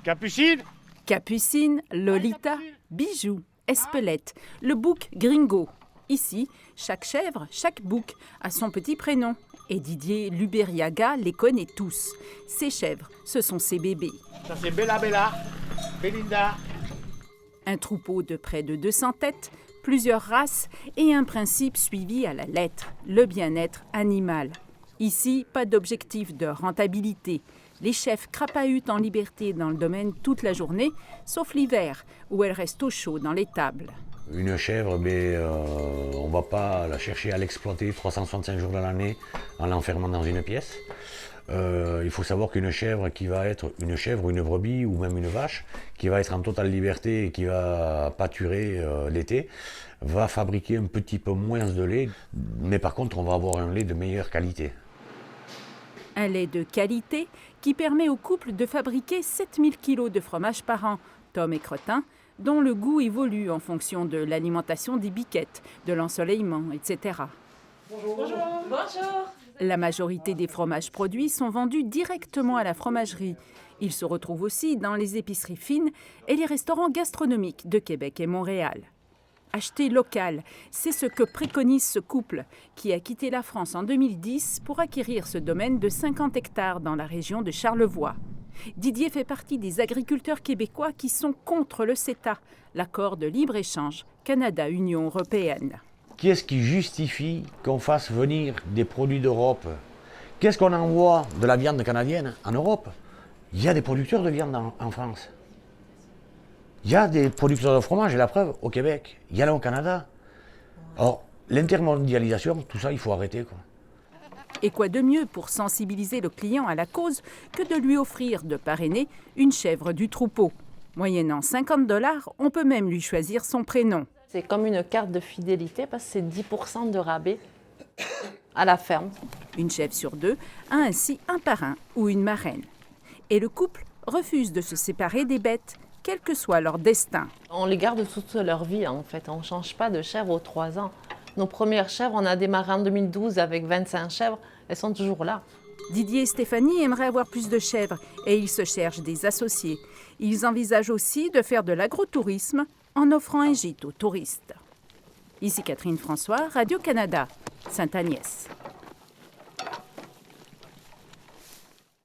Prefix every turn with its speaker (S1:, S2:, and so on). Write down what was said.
S1: Capucine.
S2: Capucine, Lolita, Bijou, Espelette, le bouc Gringo. Ici, chaque chèvre, chaque bouc a son petit prénom. Et Didier Luberiaga les connaît tous. Ces chèvres, ce sont ses bébés.
S1: Ça c'est Bella Bella, Belinda.
S2: Un troupeau de près de 200 têtes, plusieurs races et un principe suivi à la lettre, le bien-être animal. Ici, pas d'objectif de rentabilité. Les chefs crapahutent en liberté dans le domaine toute la journée, sauf l'hiver, où elles restent au chaud dans l'étable.
S3: Une chèvre, on ne va pas la chercher à l'exploiter 365 jours de l'année en l'enfermant dans une pièce. Il faut savoir qu'une chèvre qui va être une chèvre, une brebis ou même une vache, qui va être en totale liberté et qui va pâturer l'été, va fabriquer un petit peu moins de lait, mais par contre on va avoir un lait de meilleure qualité.
S2: Un lait de qualité qui permet au couple de fabriquer 7000 kg de fromage par an, Tom et Cretin, dont le goût évolue en fonction de l'alimentation des biquettes, de l'ensoleillement, etc.
S4: Bonjour. Bonjour.
S2: La majorité des fromages produits sont vendus directement à la fromagerie. Ils se retrouvent aussi dans les épiceries fines et les restaurants gastronomiques de Québec et Montréal. Acheter local, c'est ce que préconise ce couple qui a quitté la France en 2010 pour acquérir ce domaine de 50 hectares dans la région de Charlevoix. Didier fait partie des agriculteurs québécois qui sont contre le CETA, l'accord de libre-échange Canada-Union européenne.
S3: Qu'est-ce qui justifie qu'on fasse venir des produits d'Europe? Qu'est-ce qu'on envoie de la viande canadienne en Europe? Il y a des producteurs de viande en France. Il y a des producteurs de fromage, et la preuve, au Québec. Il y en a au Canada. Alors, l'intermondialisation, tout ça, il faut arrêter, quoi.
S2: Et quoi de mieux pour sensibiliser le client à la cause que de lui offrir de parrainer une chèvre du troupeau. Moyennant 50 $, on peut même lui choisir son prénom.
S4: C'est comme une carte de fidélité parce que c'est 10% de rabais à la ferme.
S2: Une chèvre sur deux a ainsi un parrain ou une marraine. Et le couple refuse de se séparer des bêtes, quel que soit leur destin.
S4: On les garde toute leur vie, en fait. On ne change pas de chèvre aux 3 ans. Nos premières chèvres, on a démarré en 2012 avec 25 chèvres. Elles sont toujours là.
S2: Didier et Stéphanie aimeraient avoir plus de chèvres et ils se cherchent des associés. Ils envisagent aussi de faire de l'agrotourisme en offrant un gîte aux touristes. Ici Catherine François, Radio-Canada, Sainte-Agnès.